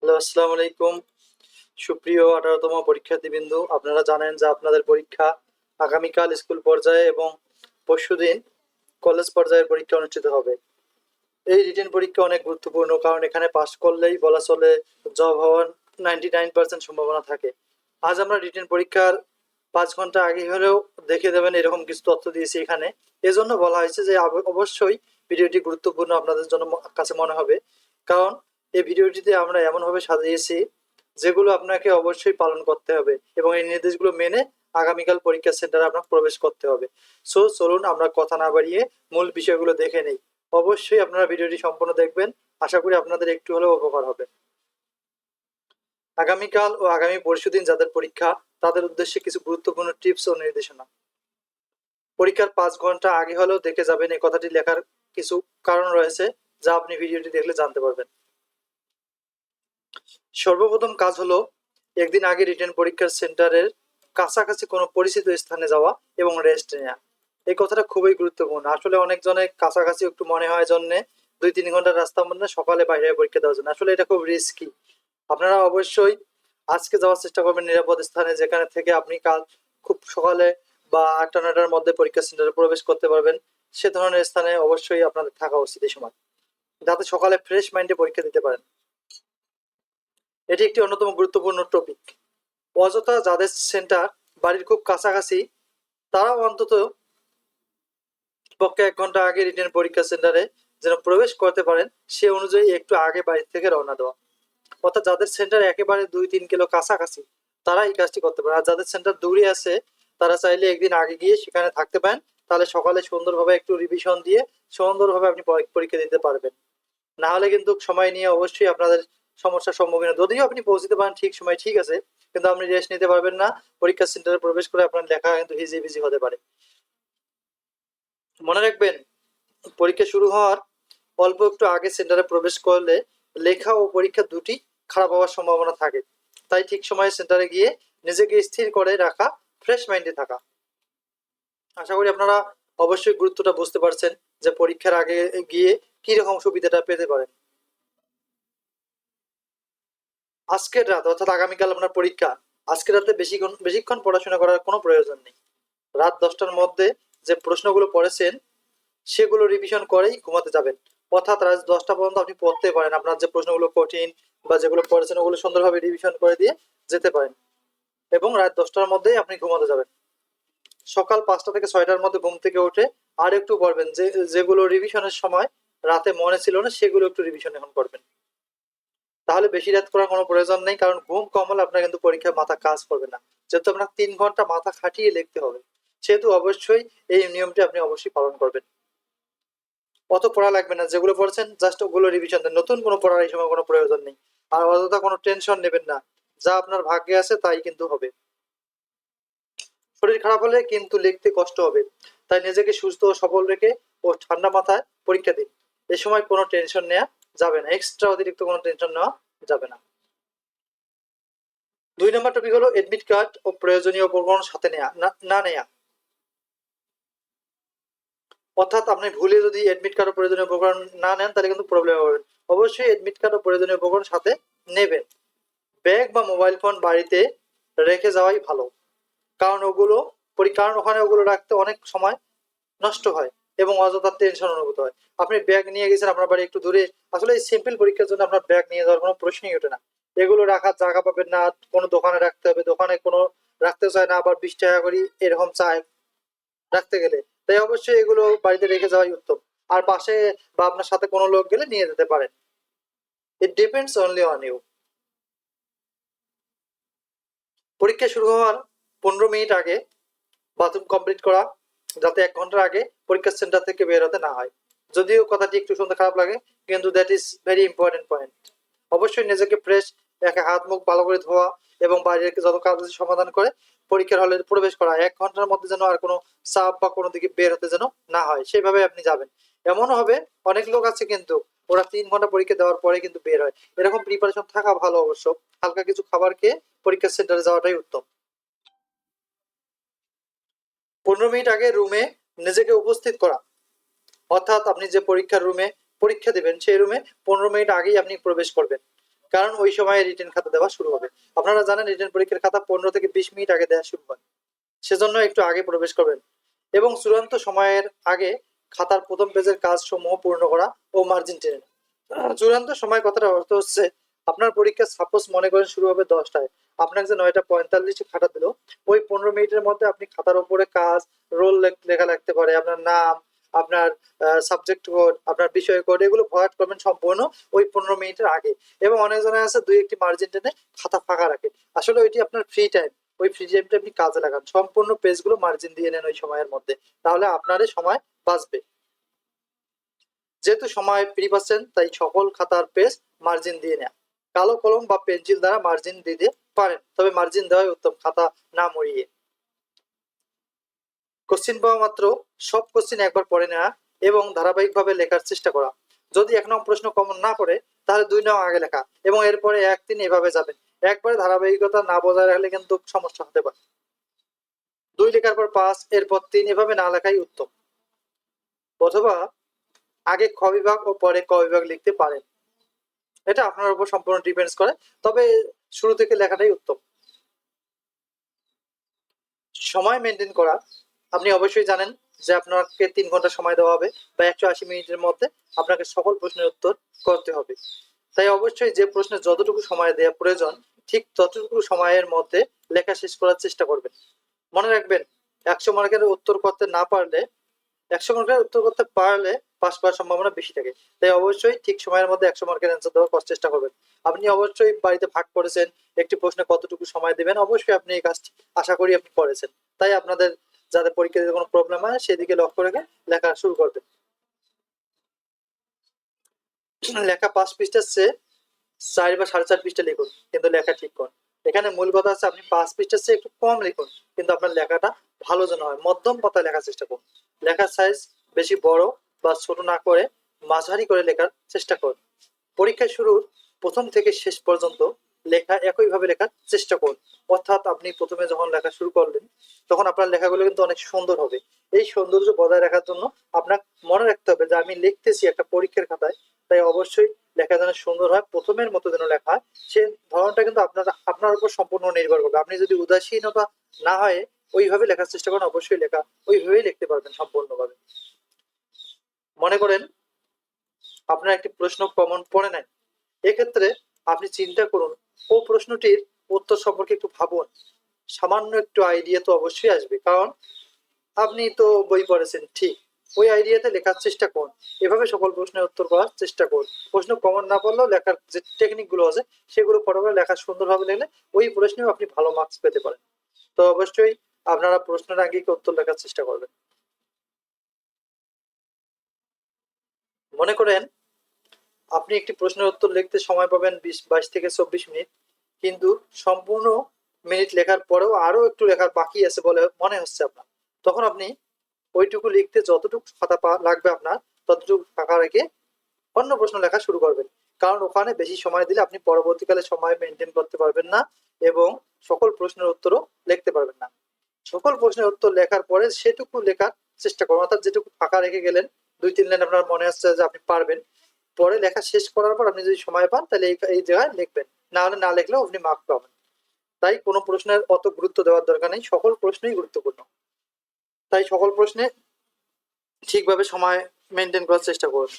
Hello, আসসালামু আলাইকুম। সুপ্রিয় 18তম পরীক্ষার্থীবৃন্দু, আপনারা জানেন যে আপনাদের পরীক্ষা আগামীকাল স্কুল পর্যায়ে এবং পরশুদিন কলেজ পর্যায়ের পরীক্ষা অনুষ্ঠিত হবে। এই রিটেন পরীক্ষা অনেক গুরুত্বপূর্ণ, কারণ এখানে পাস করলেই বলা চলে জব হওয়ার 99% সম্ভাবনা থাকে। আজ আমরা রিটেন পরীক্ষার 5 ঘন্টা আগে হলেও দেখে দেবেন এরকম কিছু তথ্য দিয়েছি এখানে। এজন্য বলা হয়েছে যে অবশ্যই ভিডিওটি গুরুত্বপূর্ণ আপনাদের জন্য কাছে মনে হবে, কারণ এই ভিডিওটিতে আমরা এমনভাবে সাজিয়েছি যেগুলো আপনাকে অবশ্যই পালন করতে হবে এবং এই নির্দেশগুলো মেনে আগামীকাল পরীক্ষা সেন্টারে আপনার প্রবেশ করতে হবে। সো চলুন আমরা কথা না বাড়িয়ে মূল বিষয়গুলো দেখে নেই। অবশ্যই আপনারা ভিডিওটি সম্পূর্ণ দেখবেন, আশা করি আপনাদের একটু হলেও উপকার হবে। আগামীকাল ও আগামী পরশুদিন যাদের পরীক্ষা তাদের উদ্দেশ্যে কিছু গুরুত্বপূর্ণ টিপস ও নির্দেশনা। পরীক্ষার 5 ঘন্টা আগে হলেও দেখে যাবেন, এই কথাটি লেখার কিছু কারণ রয়েছে যা আপনি ভিডিওটি দেখলে জানতে পারবেন। সর্বপ্রথম কাজ হলো একদিন আগে রিটেন পরীক্ষার সেন্টারের কাছাকাছি কোনো পরিচিত স্থানে যাওয়া এবং রেস্ট নেওয়া। এই কথাটা খুবই গুরুত্বপূর্ণ। আসলে অনেকজনের কাছাকাছি একটু মনে হয় জন্যে 2-3 ঘন্টার রাস্তা মধ্যে সকালে বাইরে পরীক্ষা দেওয়ার জন্য। আসলে এটা খুব রিস্কি। আপনারা অবশ্যই আজকে যাওয়ার চেষ্টা করবেন নিরাপদ স্থানে, যেখানে থেকে আপনি কাল খুব সকালে বা 8টা-9টার মধ্যে পরীক্ষা সেন্টারে প্রবেশ করতে পারবেন। সে ধরনের স্থানে অবশ্যই আপনাদের থাকা উচিত এই সময়, যাতে সকালে ফ্রেশ মাইন্ডে পরীক্ষা দিতে পারেন। এটি একটি অন্যতম গুরুত্বপূর্ণ টপিক। অযথা যাদের সেন্টার বাড়ির খুব কাছাকাছি তারাও অন্তত পক্ষে 1 ঘন্টা আগে রিটেন পরীক্ষা সেন্টারে যেন প্রবেশ করতে পারেন, সে অনুযায়ী একটু আগে বাড়ি থেকে রওনা দেওয়া। অর্থাৎ যাদের সেন্টার একেবারে 2-3 কিলো কাছাকাছি তারা এই কাজটি করতে পারে, আর যাদের সেন্টার দূরে আছে তারা চাইলে একদিন আগে গিয়ে সেখানে থাকতে পারেন। তাহলে সকালে সুন্দরভাবে একটু রিভিশন দিয়ে সুন্দরভাবে আপনি পরীক্ষা দিতে পারবেন। না হলে কিন্তু সময় নিয়ে অবশ্যই আপনাদের সমস্যার সম্মুখীন, যদিও আপনি পৌঁছতে পারেন ঠিক সময়, ঠিক আছে, কিন্তু আপনি রেস্ট নিতে পারবেন না। পরীক্ষা সেন্টারে প্রবেশ করে আপনার লেখা কিন্তু হিজিবিজি হতে পারে। মনে রাখবেন, পরীক্ষা শুরু হওয়ার অল্প একটু আগে সেন্টারে প্রবেশ করলে লেখা ও পরীক্ষা দুটি খারাপ হওয়ার সম্ভাবনা থাকে। তাই ঠিক সময়ে সেন্টারে গিয়ে নিজেকে স্থির করে রাখা, ফ্রেশ মাইন্ডে থাকা। আশা করি আপনারা অবশ্যই গুরুত্বটা বুঝতে পারছেন যে পরীক্ষার আগে গিয়ে কি রকম সুবিধাটা পেতে পারেন। আজকের রাত অর্থাৎ আগামীকাল আপনার পরীক্ষা, আজকের রাতে বেশিক্ষণ পড়াশোনা করার কোনো প্রয়োজন নেই। রাত 10টার মধ্যে যে প্রশ্নগুলো পড়েছেন সেগুলো রিভিশন করেই ঘুমাতে যাবেন। অর্থাৎ রাত 10টা পর্যন্ত আপনি পড়তে পারেন, আপনার যে প্রশ্নগুলো কঠিন বা যেগুলো পড়েছেন ওগুলো সুন্দরভাবে রিভিশন করে দিয়ে যেতে পারেন এবং রাত 10টার মধ্যেই আপনি ঘুমাতে যাবেন। সকাল 5টা থেকে 6টার মধ্যে ঘুম থেকে উঠে আর একটু পড়বেন, যেগুলো রিভিশনের সময় রাতে মনে ছিল না সেগুলো একটু রিভিশন এখন করবেন। তাহলে বেশি রাত করার কোনো প্রয়োজন নেই, কারণ ঘুম কম হলে আপনার কিন্তু পরীক্ষায় মাথা কাজ করবে না। যেহেতু আপনার 3 ঘন্টা মাথা খাটিয়ে লিখতে হবে, সেহেতু অবশ্যই এই নিয়মটি আপনি অবশ্যই পালন করবেন। অত পড়া লাগবে না, যেগুলো পড়েছেন জাস্ট ওগুলো রিভিশন দেন, নতুন কোনো পড়ার এই সময় কোনো প্রয়োজন নেই। আর অযথা কোনো টেনশন নেবেন না, যা আপনার ভাগ্যে আছে তাই কিন্তু হবে। শরীর খারাপ হলে কিন্তু লিখতে কষ্ট হবে, তাই নিজেকে সুস্থ ও সবল রেখে ও ঠান্ডা মাথায় পরীক্ষা দিন। এ সময় কোনো টেনশন নেওয়া যাবে না, এক্সট্রা অতিরিক্ত কোনো টেনশন নেওয়া যাবে না। 2 নম্বর টপিক হলো এডমিট কার্ড ও প্রয়োজনীয় উপকরণ সাথে নেওয়া না নেওয়া। অর্থাৎ আপনি ভুলে যদি এডমিট কার্ড ও প্রয়োজনীয় উপকরণ না নেন তাহলে কিন্তু প্রবলেম হবে। অবশ্যই এডমিট কার্ড ও প্রয়োজনীয় উপকরণ সাথে নেবেন। ব্যাগ বা মোবাইল ফোন বাড়িতে রেখে যাওয়াই ভালো, কারণ ওখানে ওগুলো রাখতে অনেক সময় নষ্ট হয় এবং অযথা টেনশন অনুভূত হয়। আপনি ব্যাগ নিয়ে গেছেন আপনার বাড়ি একটু দূরে, আসলে এই সিম্পল পরীক্ষার জন্য আপনার ব্যাগ নিয়ে যাওয়ার কোনো প্রশ্নই ওঠে না। এগুলো রাখার জায়গা পাবেন না, কোনো দোকানে রাখতে হবে, দোকানে কোনো রাখতে চায় না, আবার 20 টাকা করে এরকম চায় রাখতে গেলে। তাই অবশ্যই এগুলো বাড়িতে রেখে যাওয়াই উত্তম। আর পাশে বা আপনার সাথে কোনো লোক গেলে নিয়ে যেতে পারেন। It depends only on you. পরীক্ষা শুরু হওয়ার 15 মিনিট আগে বাথরুম কমপ্লিট করা, যাতে 1 ঘন্টার আগে পরীক্ষা সেন্টার থেকে বের হতে না হয়। যদিও কথাটি একটু শুনতে খারাপ লাগে, কিন্তু that is very important point. অবশ্যই নিজেকে ফ্রেশ রেখে হাত মুখ ভালো করে ধোয়া এবং বাইরের যত কাজ আছে সমাধান করে পরীক্ষার হলে প্রবেশ করা। 1 ঘন্টার মধ্যে যেন আর কোনো চাপ বা কোনো দিকে বের হতে যেন না হয়, সেইভাবে আপনি যাবেন। এমনও হবে অনেক লোক আছে কিন্তু ওরা 3 ঘন্টা পরীক্ষা দেওয়ার পরে কিন্তু বের হয়। এরকম প্রিপারেশন থাকা ভালো অবশ্য। হালকা কিছু খাবার খেয়ে পরীক্ষা সেন্টারে যাওয়াটাই উত্তম। 15 মিনিট আগে রুমে নিজেকে উপস্থিত করা, অর্থাৎ আপনি যে পরীক্ষার রুমে পরীক্ষা দেবেন সেই রুমে 15 মিনিট আগেই আপনি প্রবেশ করবেন। কারণ ওই সময় রিটেন খাতা দেওয়া শুরু হবে। আপনারা জানেন রিটেন পরীক্ষার খাতা 15 থেকে 20 মিনিট আগে দেওয়া শুরু হয়, সেজন্য একটু আগে প্রবেশ করবেন এবং চূড়ান্ত সময়ের আগে খাতার প্রথম পেজের কাজ সমূহ পূর্ণ করা ও মার্জিন টেনে নেওয়া। চূড়ান্ত সময় কথাটা অর্থ হচ্ছে আপনার পরীক্ষা সাপোজ মনে করেন শুরু হবে 10টায়, আপনাকে যে 9টা 45 খাতা দিল, ওই 15 মিনিটের মধ্যে আপনি খাতার উপরে কাজ, রোল লেখা লাগতে পারে, আপনার নাম, আপনার সাবজেক্ট কোড, আপনার বিষয় কোড, এগুলো ভরাট করবেন সম্পূর্ণ ওই 15 মিনিটের আগে। এবং অনেকজনের আছে দুই একটি মার্জিন টেনে খাতা ফাঁকা রাখে, আসলে ওইটি আপনার ফ্রি টাইম, ওই ফ্রি টাইমটা আপনি কাজে লাগান, সম্পূর্ণ পেজগুলো মার্জিন দিয়ে নেন ওই সময়ের মধ্যে, তাহলে আপনারই সময় বাঁচবে। যেহেতু সময় ফ্রি পাচ্ছেন তাই সকল খাতার পেজ মার্জিন দিয়ে নেয়া, কালো কলম বা পেন্সিল দ্বারা মার্জিন দিতে পারেন, তবে মার্জিন দেওয়াই উত্তম, খাতা না মরিয়ে। কোশ্চিন পাওয়া মাত্র সব কোশ্চিন একবার পড়ে নেওয়া এবং ধারাবাহিকভাবে লেখার চেষ্টা করা। যদি 1 নং প্রশ্ন কমন না পড়ে তাহলে 2 নং আগে লেখা এবং এরপরে 1 3 এভাবে যাবেন। একবারে ধারাবাহিকতা না বজায় রাখলে কিন্তু সমস্যা হতে পারে। 2 লেখার পর 5, এরপর 3, এভাবে না লেখাই উত্তম। অথবা আগে খ বিভাগ ও পরে ক বিভাগ লিখতে পারেন, এটা আপনার উপর সম্পূর্ণ ডিপেন্ডস করে, তবে শুরু থেকে লেখাটাই উত্তম। সময় মেনটেন করা, আপনি অবশ্যই জানেন যে আপনাকে 3 ঘন্টা সময় দেওয়া হবে বা 180 মিনিটের মধ্যে আপনাকে সকল প্রশ্নের উত্তর করতে হবে। তাই অবশ্যই যে প্রশ্নে যতটুকু সময় দেওয়া প্রয়োজন ঠিক ততটুকু সময়ের মধ্যে লেখা শেষ করার চেষ্টা করবেন। মনে রাখবেন 100 মার্কের উত্তর করতে না পারলে 100 মার্কের উত্তর করতে পারলে পাস করার সম্ভাবনা বেশি থাকে। তাই অবশ্যই ঠিক সময়ের মধ্যে 100 মার্কের অ্যান্সার দেওয়ার চেষ্টা করবেন। আপনি অবশ্যই বাড়িতে ভাগ করেছেন একটি প্রশ্নে কতটুকু সময় দেবেন, অবশ্যই আপনি এই কাজটি আশা করি আপনি করেছেন। তাই আপনাদের যাতে পরীক্ষা দিতে কোনো প্রবলেম হয় সেদিকে লক্ষ্য রেখে লেখা শুরু করবেন। লেখা 5 পৃষ্ঠার চেয়ে 4 বা 4.5 পৃষ্ঠা লিখুন, কিন্তু লেখা ঠিক করুন। এখানে মূল কথা হচ্ছে আপনি 5 পৃষ্ঠার চেয়ে একটু কম লিখুন, কিন্তু আপনার লেখাটা ভালো যেন হয়, মধ্যম পাতায় লেখার চেষ্টা করুন। লেখার সাইজ বেশি বড় বা ছোট না করে মাঝারি করে লেখার চেষ্টা করুন। পরীক্ষা শুরুর প্রথম থেকে শেষ পর্যন্ত লেখা একইভাবে লেখার চেষ্টা করুন, অর্থাৎ আপনি প্রথমে যখন লেখা শুরু করলেন তখন আপনার লেখাগুলো কিন্তু অনেক সুন্দর হবে। এই সৌন্দর্য বজায় রাখার জন্য আপনার মনে রাখতে হবে যে আমি লিখতেছি একটা পরীক্ষার খাতায়, তাই অবশ্যই লেখা যেন সুন্দর হয়, প্রথমের মতো যেন লেখা হয়, সে ধরনটা কিন্তু আপনার উপর সম্পূর্ণ নির্ভর করবে। আপনি যদি উদাসীনতা না হয় ওইভাবে লেখার চেষ্টা করেন, অবশ্যই লেখা ওইভাবেই লিখতে পারবেন সম্পূর্ণভাবে। মনে করেন আপনার একটি প্রশ্ন কমন পড়ে নাই, এক্ষেত্রে আপনি চিন্তা করুন ও প্রশ্নটির উত্তর সম্পর্কে একটু ভাবুন, সামান্য একটু আইডিয়া তো অবশ্যই আসবে, কারণ আপনি তো বই পড়েছেন ঠিক, ওই আইডিয়াতে লেখার চেষ্টা করুন। এভাবে সকল প্রশ্নের উত্তর করার চেষ্টা করুন। প্রশ্ন কমন না পড়লেও লেখার যে টেকনিক গুলো আছে সেগুলো ফলো করে লেখা সুন্দরভাবে লিখলে ওই প্রশ্নেও আপনি ভালো মার্কস পেতে পারেন। তো অবশ্যই আপনারা প্রশ্নের আগে উত্তর লেখার চেষ্টা করবেন। মনে করেন আপনি একটি প্রশ্নের উত্তর লিখতে সময় পাবেন 22 থেকে 24 মিনিট, কিন্তু সম্পূর্ণ মিনিট লেখার পরেও আরো একটু লেখার বাকি আছে বলে মনে হচ্ছে আপনার, তখন আপনি ওইটুকু লিখতে যতটুকু খাতা লাগবে আপনার ততটুকু ফাঁকা রেখে অন্য প্রশ্ন লেখা শুরু করবেন, কারণ ওখানে বেশি সময় দিলে আপনি পরবর্তীকালে সময় মেনটেন করতে পারবেন না এবং সকল প্রশ্নের উত্তরও লিখতে পারবেন না। সকল প্রশ্নের উত্তর লেখার পরে সেটুকু লেখার চেষ্টা করুন, অর্থাৎ যেটুকু ফাঁকা রেখে গেলেন 2 3 লাইন আপনার মনে হচ্ছে যে আপনি পারবেন, পরে লেখা শেষ করার পর আপনি যদি সময় পান তাহলে এই জায়গায় লিখবেন, না হলে না লিখলেও আপনি মার্ক পাবেন। তাই কোনো প্রশ্নের অত গুরুত্ব দেওয়ার দরকার নেই, সকল প্রশ্নই গুরুত্বপূর্ণ। তাই সকল প্রশ্নে ঠিকভাবে সময় মেনটেন করার চেষ্টা করুন।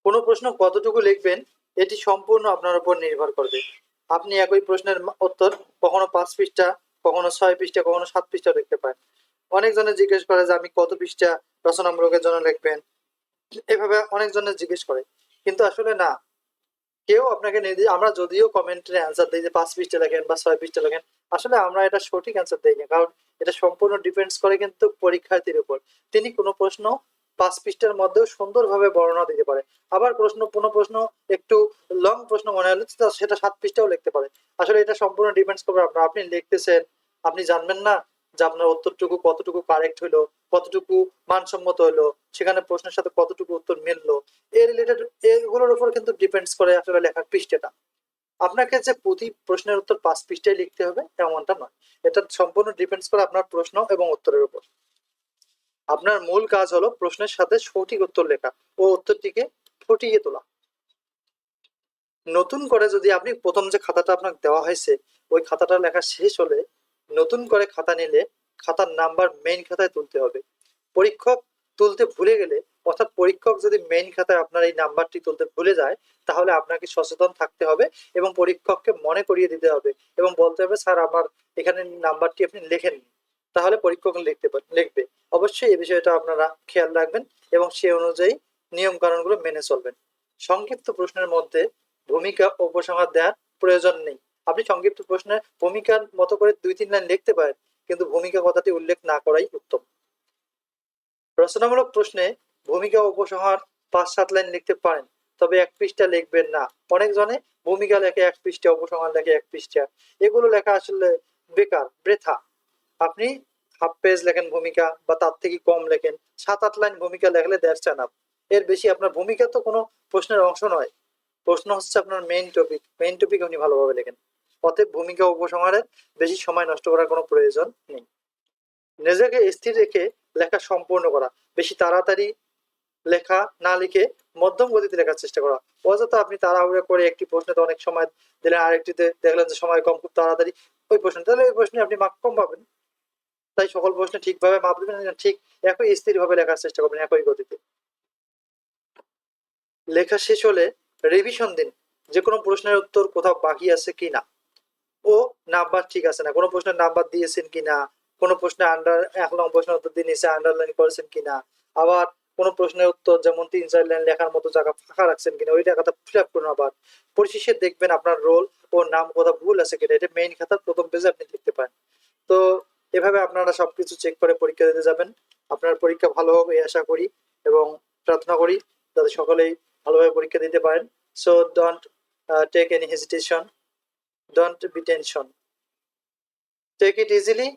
কোনো প্রশ্ন কতটুকু লিখবেন এটি সম্পূর্ণ আপনার উপর নির্ভর করবে। আপনি একই প্রশ্নের উত্তর কখনো 5 পৃষ্ঠা, কখনো 6 পৃষ্ঠা, কখনো 7 পৃষ্ঠা লিখতে পারেন। অনেকজনে জিজ্ঞেস করে যে আপনি কত পৃষ্ঠা রচনামূলকের জন্য লিখবেন, এভাবে অনেকজনে জিজ্ঞেস করে, কিন্তু আসলে না, কেউ আপনাকে আমরা যদিও কমেন্টে অ্যান্সার দিই যে 5 পৃষ্ঠা লেখেন বা 6 পৃষ্ঠা লেখেন, আসলে আমরা এটা সঠিক অ্যান্সার দিই না, কারণ এটা সম্পূর্ণ ডিপেন্ডস করে কিন্তু পরীক্ষার্থীর উপর। তিনি কোনো প্রশ্ন 5 পৃষ্ঠার মধ্যেও সুন্দরভাবে বর্ণনা দিতে পারে, আবার কোনো প্রশ্ন একটু লং প্রশ্ন মনে হলে সেটা 7 পৃষ্ঠাও লিখতে পারে। আসলে এটা সম্পূর্ণ ডিপেন্ডস করবে আপনার, আপনি লিখতেছেন, আপনি জানবেন না যে আপনার উত্তরটুকু কতটুকু কারেক্ট হইলো, কতটুকু মানসম্মত হইলো, সেখানে প্রশ্নের সাথে কতটুকু উত্তর মিললো, এই রিলেটেড এগুলোর উপর কিন্তু ডিপেন্ডস করে আসলে লেখার পৃষ্ঠাটা। আপনাকে যে প্রতি প্রশ্নের উত্তর 5 পৃষ্ঠায় লিখতে হবে এমনটা নয়, এটা সম্পূর্ণ ডিপেন্ডস করে আপনার প্রশ্ন এবং উত্তরের উপর। আপনার মূল কাজ হলো প্রশ্নের সাথে সঠিক উত্তর লেখা ও উত্তরটিকে ফুটিয়ে তোলা। নতুন করে যদি আপনি প্রথম যে খাতাটা আপনাকে দেওয়া হয়েছে ওই খাতাটা লেখা শেষ হলে নতুন করে খাতা নিলে খাতার নাম্বার মেইন খাতায় তুলতে হবে। পরীক্ষক তুলতে ভুলে গেলে, অর্থাৎ পরীক্ষক যদি মেইন খাতায় আপনার এই নাম্বারটি তুলতে ভুলে যায়, তাহলে আপনাকে সচেতন থাকতে হবে এবং পরীক্ষককে মনে করিয়ে দিতে হবে এবং বলতে হবে, স্যার আমার এখানে নাম্বারটি আপনি লেখেননি। তাহলে পরীক্ষক লিখবে। অবশ্যই এই বিষয়টা আপনারা খেয়াল রাখবেন এবং সে অনুযায়ী নিয়ম কানুনগুলো মেনে চলবেন। সংক্ষিপ্ত প্রশ্নের মধ্যে ভূমিকা ও উপসংহার দেওয়ার প্রয়োজন নেই। আপনি সংক্ষিপ্ত প্রশ্নের ভূমিকার মতো করে 2-3 লাইন লিখতে পারেন, কিন্তু ভূমিকা কথাটি উল্লেখ না করাই উত্তম। রচনামূলক প্রশ্নে ভূমিকা ও উপসংহার 5-7 লাইন লিখতে পারেন, তবে 1 পৃষ্ঠা লিখবেন না। অনেকজনে ভূমিকা লেখে 1 পৃষ্ঠা, উপসংহার লেখে 1 পৃষ্ঠা। এগুলো লেখা আসলে বেকার, বৃথা। আপনি হাফ পেজ লেখেন ভূমিকা, বা তার থেকে কম লেখেন। 7-8 লাইন ভূমিকা লেখলে দ্যাটস এনাফ। এর বেশি আপনার ভূমিকা তো কোনো প্রশ্নের অংশ নয়। প্রশ্ন হচ্ছে আপনার মেইন টপিক। মেইন টপিক আপনি ভালোভাবে লেখেন। অতএব ভূমিকা উপসংহারে বেশি সময় নষ্ট করার কোনো প্রয়োজন নেই। নিজেকে স্থির রেখে লেখা সম্পূর্ণ করা। বেশি তাড়াতাড়ি লেখা না লিখে মধ্যম গতিতে লেখার চেষ্টা করা। অযথা আপনি তাড়াহুড়ো করে একটি প্রশ্নে অনেক সময় দিলেন, আরেকটিতে দেখলেন যে সময় কম, খুব তাড়াতাড়ি ওই প্রশ্ন, তাহলে ওই প্রশ্নে আপনি মার্ক কম পাবেন। তাই সকল প্রশ্নে ঠিকভাবে মাপ দেবেন, ঠিক একই স্থিরভাবে লেখার চেষ্টা করবেন, একই গতিতে। লেখা শেষ হলে রিভিশন দিন, যে কোনো প্রশ্নের উত্তর কোথাও বাকি আছে কিনা ও নাম্বার ঠিক আছে না, কোনো প্রশ্নের নাম্বার দিয়েছেন কিনা, কোনো প্রশ্নে আন্ডার 1 নং প্রশ্নের উত্তর দিয়ে নিচে আন্ডারলাইন করেছেন কিনা, আবার কোনো প্রশ্নের উত্তর যেমন 3-4 লাইন লেখার মতো জায়গা ফাঁকা রাখছেন কিনা, ওই জায়গাটা ফিল আপ করুন। আবার পরিশেষে দেখবেন আপনার রোল ও নাম কোথাও ভুল আছে কিনা। এটা মেইন খাতার প্রথম পেজে আপনি লিখতে পারেন। তো এভাবে আপনারা সবকিছু চেক করে পরীক্ষা দিতে যাবেন। আপনার পরীক্ষা ভালো হবে এই আশা করি এবং প্রার্থনা করি যাতে সকলেই ভালোভাবে পরীক্ষা দিতে পারেন। So don't take any hesitation, don't be tension, take it easily.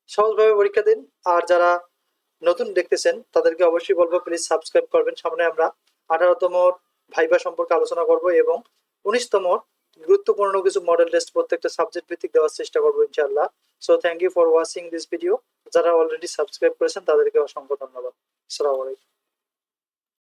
সহজভাবে পরীক্ষা দিন। আর যারা নতুন দেখতেছেন তাদেরকে অবশ্যই বলবো প্লিজ সাবস্ক্রাইব করবেন। সামনে আমরা 18তম ভাইবা সম্পর্কে আলোচনা করব এবং 19তম গুরুত্বপূর্ণ কিছু মডেল টেস্ট প্রত্যেকটা সাবজেক্ট ভিত্তিক দেওয়ার চেষ্টা করবো ইনশাআল্লাহ। So thank you for watching this video. যারা অলরেডি সাবস্ক্রাইব করেছেন তাদেরকে অসংখ্য ধন্যবাদ। আসসালামু আলাইকুম।